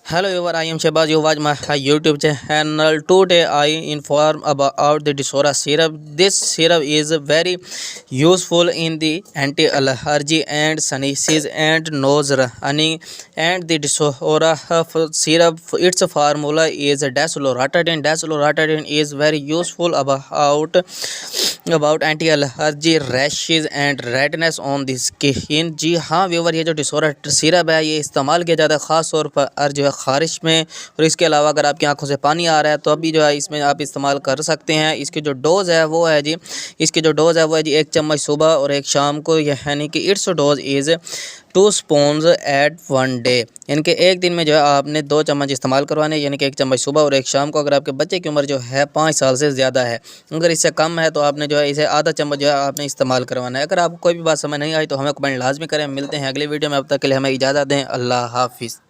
Hello everyone, I am Shehbaz. You watch my YouTube channel. Today I inform about the Desora syrup. This syrup is very useful in the anti-allergy and sinuses and nose running. And the Desora syrup, its formula is Desloratadine. Desloratadine is very useful about anti-allergy rashes and redness on the skin। जी हाँ viewer, ये जो डिसोरा syrup है ये इस्तेमाल किया जाता है ख़ास तौर पर जो है ख़ारिश में। और इसके अलावा अगर आपकी आंखों से पानी आ रहा है तो अभी जो है इसमें आप इस्तेमाल कर सकते हैं। इसकी जो डोज़ है वो है जी, इसकी जो डोज़ है वो है जी 1 चम्मच सुबह और 1 शाम को, यानी कि it's dose is 2 spoons at 1 day. यानी कि एक दिन में जो है आपने 2 चम्मच इस्तेमाल करवाने, यानी कि 1 चम्मच सुबह और 1 शाम को। अगर आपके बच्चे की उम्र जो है 5 साल से ज़्यादा है, अगर इससे कम है तो आपने जो है इसे आधा चम्मच जो है आपने इस्तेमाल करवाना है। अगर आपको कोई भी बात समझ नहीं आई तो हमें कमेंट लाजमी करें। मिलते हैं अगली वीडियो में, अब तक के लिए हमें इजाज़त दें। अल्लाह हाफिज़।